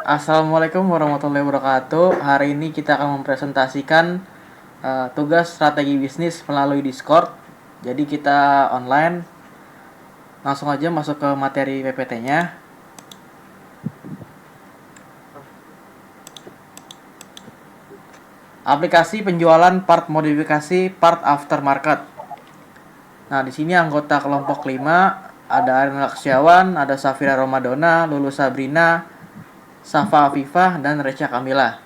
Assalamualaikum warahmatullahi wabarakatuh. Hari ini kita akan mempresentasikan tugas strategi bisnis melalui Discord. Jadi kita online. Langsung aja masuk ke materi PPT-nya. Aplikasi penjualan part modifikasi part aftermarket. Nah, di sini anggota kelompok 5 ada Arin Laksyawan, ada Safira Romadona, Lulu Sabrina, Safa Afifah, dan Recha Kamila.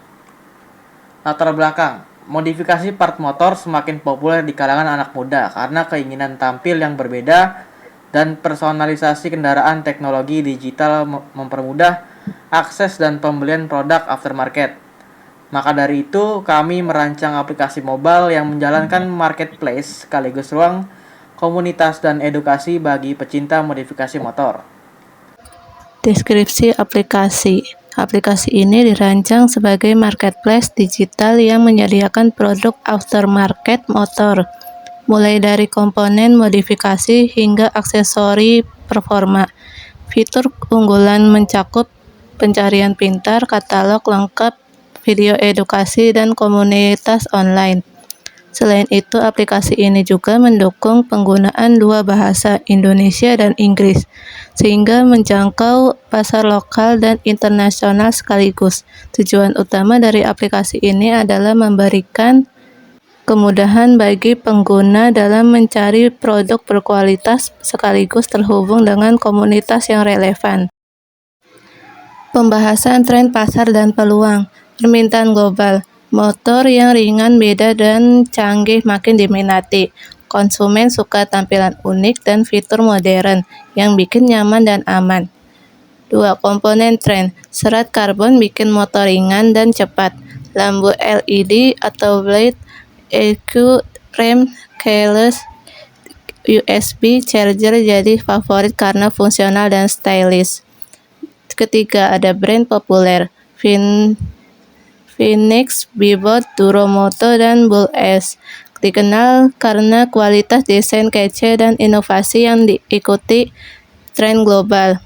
Latar belakang, modifikasi part motor semakin populer di kalangan anak muda karena keinginan tampil yang berbeda dan personalisasi kendaraan. Teknologi digital mempermudah akses dan pembelian produk aftermarket. Maka dari itu, kami merancang aplikasi mobile yang menjalankan marketplace sekaligus ruang komunitas dan edukasi bagi pecinta modifikasi motor. Deskripsi aplikasi. Aplikasi ini dirancang sebagai marketplace digital yang menyediakan produk aftermarket motor, mulai dari komponen modifikasi hingga aksesori performa. Fitur unggulan mencakup pencarian pintar, katalog lengkap, video edukasi, dan komunitas online. Selain itu, aplikasi ini juga mendukung penggunaan dua bahasa, Indonesia dan Inggris, sehingga menjangkau pasar lokal dan internasional sekaligus. Tujuan utama dari aplikasi ini adalah memberikan kemudahan bagi pengguna dalam mencari produk berkualitas sekaligus terhubung dengan komunitas yang relevan. Pembahasan tren pasar dan peluang. Permintaan global. Motor yang ringan, beda, dan canggih makin diminati. Konsumen suka tampilan unik dan fitur modern yang bikin nyaman dan aman. 2. Komponen tren. Serat karbon bikin motor ringan dan cepat. Lampu LED atau blade, EQ, rem, keyless, USB charger jadi favorit karena fungsional dan stylish. Ketiga, ada brand populer. Phoenix, Bebot, Duromoto, dan Bull S dikenal karena kualitas desain kece dan inovasi yang diikuti tren global.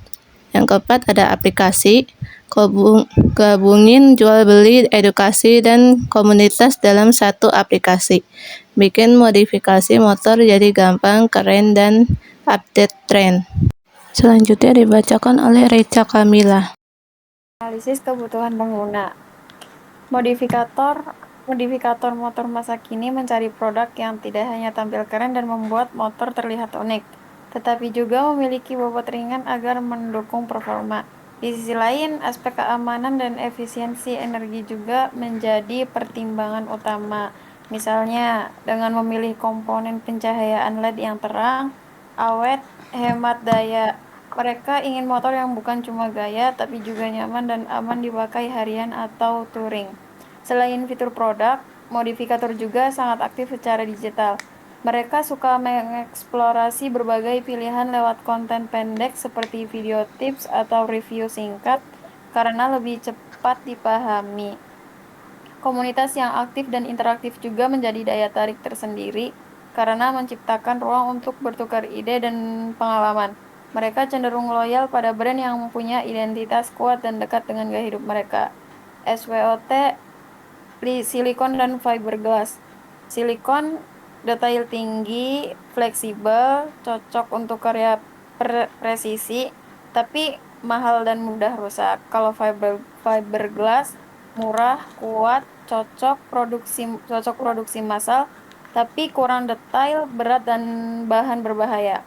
Yang keempat, ada aplikasi. Gabungin jual beli, edukasi, dan komunitas dalam satu aplikasi. Bikin modifikasi motor jadi gampang, keren, dan update tren. Selanjutnya dibacakan oleh Recha Kamila. Analisis kebutuhan pengguna. Modifikator motor masa kini mencari produk yang tidak hanya tampil keren dan membuat motor terlihat unik, tetapi juga memiliki bobot ringan agar mendukung performa. Di sisi lain, aspek keamanan dan efisiensi energi juga menjadi pertimbangan utama. Misalnya, dengan memilih komponen pencahayaan LED yang terang, awet, hemat daya. Mereka ingin motor yang bukan cuma gaya, tapi juga nyaman dan aman dipakai harian atau touring. Selain fitur produk, modifikator juga sangat aktif secara digital. Mereka suka mengeksplorasi berbagai pilihan lewat konten pendek seperti video tips atau review singkat karena lebih cepat dipahami. Komunitas yang aktif dan interaktif juga menjadi daya tarik tersendiri karena menciptakan ruang untuk bertukar ide dan pengalaman. Mereka cenderung loyal pada brand yang mempunyai identitas kuat dan dekat dengan gaya hidup mereka. SWOT, silikon dan fiberglass. Silikon, detail tinggi, fleksibel, cocok untuk karya presisi, tapi mahal dan mudah rusak. Kalau fiberglass, murah, kuat, cocok produksi massal, tapi kurang detail, berat, dan bahan berbahaya.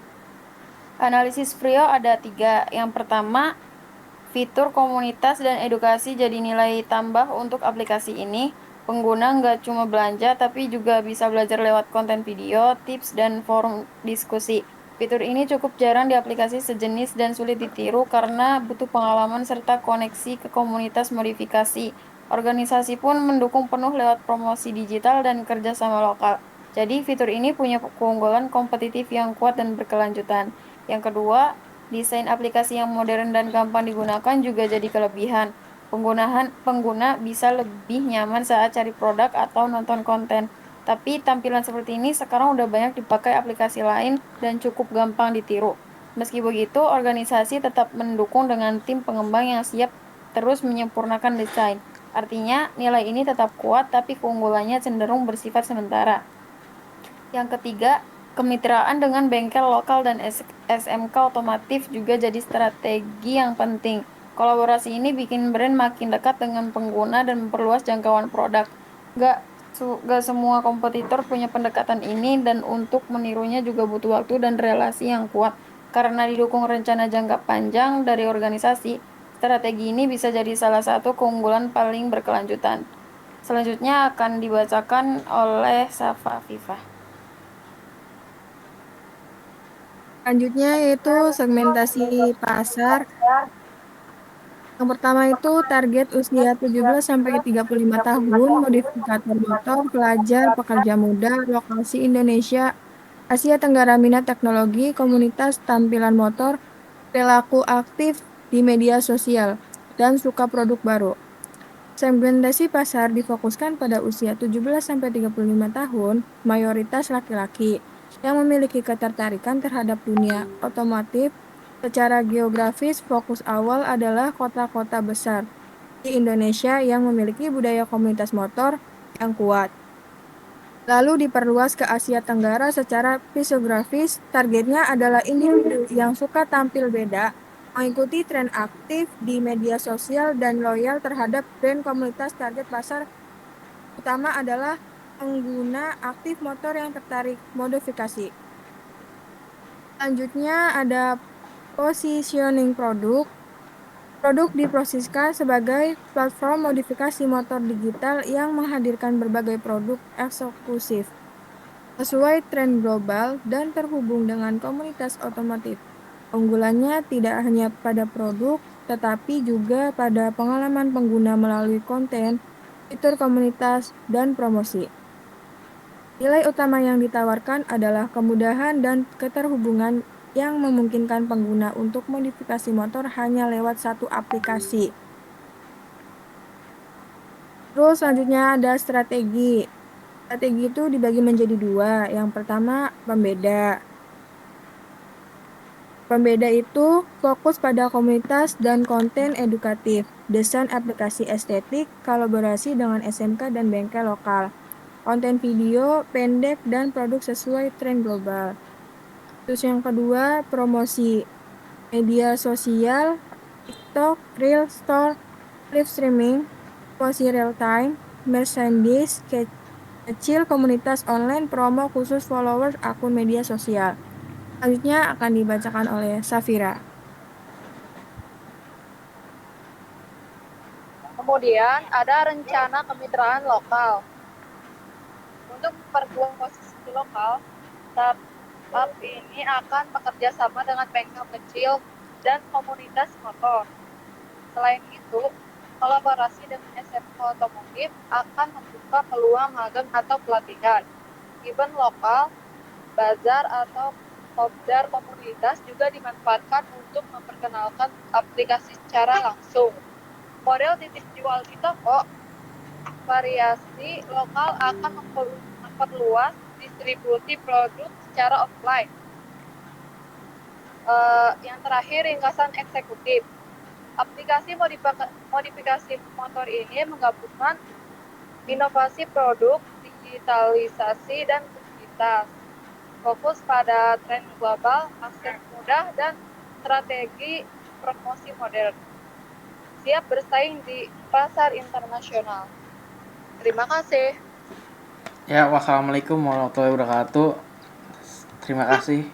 Analisis Prio ada 3. Yang pertama, fitur komunitas dan edukasi jadi nilai tambah untuk aplikasi ini. Pengguna nggak cuma belanja, tapi juga bisa belajar lewat konten video, tips, dan forum diskusi. Fitur ini cukup jarang di aplikasi sejenis dan sulit ditiru karena butuh pengalaman serta koneksi ke komunitas modifikasi. Organisasi pun mendukung penuh lewat promosi digital dan kerjasama lokal. Jadi fitur ini punya keunggulan kompetitif yang kuat dan berkelanjutan. Yang kedua, desain aplikasi yang modern dan gampang digunakan juga jadi kelebihan. Pengguna bisa lebih nyaman saat cari produk atau nonton konten. Tapi tampilan seperti ini sekarang udah banyak dipakai aplikasi lain dan cukup gampang ditiru. Meski begitu, organisasi tetap mendukung dengan tim pengembang yang siap terus menyempurnakan desain. Artinya, nilai ini tetap kuat, tapi keunggulannya cenderung bersifat sementara. Yang ketiga, kemitraan dengan bengkel lokal dan SMK otomotif juga jadi strategi yang penting. Kolaborasi ini bikin brand makin dekat dengan pengguna dan memperluas jangkauan produk. Gak semua kompetitor punya pendekatan ini, dan untuk menirunya juga butuh waktu dan relasi yang kuat. Karena didukung rencana jangka panjang dari organisasi, strategi ini bisa jadi salah satu keunggulan paling berkelanjutan. Selanjutnya akan dibacakan oleh Safa Afifah. Selanjutnya yaitu segmentasi pasar. Yang pertama itu target usia 17 sampai 35 tahun, modifikator motor, pelajar, pekerja muda, lokasi Indonesia, Asia Tenggara, minat teknologi, komunitas tampilan motor, perilaku aktif di media sosial, dan suka produk baru. Segmentasi pasar difokuskan pada usia 17 sampai 35 tahun, mayoritas laki-laki yang memiliki ketertarikan terhadap dunia otomotif. Secara geografis, fokus awal adalah kota-kota besar di Indonesia yang memiliki budaya komunitas motor yang kuat. Lalu diperluas ke Asia Tenggara secara fisiografis, targetnya adalah individu yang suka tampil beda, mengikuti tren aktif di media sosial, dan loyal terhadap brand komunitas. Target pasar utama adalah pengguna aktif motor yang tertarik modifikasi. Selanjutnya ada positioning produk. Produk diposisikan sebagai platform modifikasi motor digital yang menghadirkan berbagai produk eksklusif sesuai tren global dan terhubung dengan komunitas otomotif. Keunggulannya tidak hanya pada produk, tetapi juga pada pengalaman pengguna melalui konten, fitur komunitas, dan promosi. Nilai utama yang ditawarkan adalah kemudahan dan keterhubungan yang memungkinkan pengguna untuk modifikasi motor hanya lewat satu aplikasi. Terus selanjutnya ada strategi. Strategi itu dibagi menjadi dua. Yang pertama, pembeda. Pembeda itu fokus pada komunitas dan konten edukatif, desain aplikasi estetik, kolaborasi dengan SMK dan bengkel lokal, konten video pendek, dan produk sesuai tren global. Terus yang kedua, promosi. Media sosial, TikTok, Reel, Store, live streaming, promosi real time, merchandise kecil, komunitas online, promo khusus followers akun media sosial. Selanjutnya akan dibacakan oleh Safira. Kemudian ada rencana kemitraan lokal. Untuk memperkuat posisi lokal, startup ini akan bekerja sama dengan bengkel kecil dan komunitas motor. Selain itu, kolaborasi dengan SMK otomotif akan membuka peluang magang atau pelatihan. Event lokal, bazar atau kopdar komunitas juga dimanfaatkan untuk memperkenalkan aplikasi secara langsung. Model titip jual di toko, variasi lokal akan memperluas distribusi produk secara offline. Yang terakhir, ringkasan eksekutif. Aplikasi modifikasi motor ini menggabungkan inovasi produk, digitalisasi, dan komunitas. Fokus pada tren global, akses mudah, dan strategi promosi modern. Siap bersaing di pasar internasional. Terima kasih. Ya, wassalamualaikum warahmatullahi wabarakatuh. Terima kasih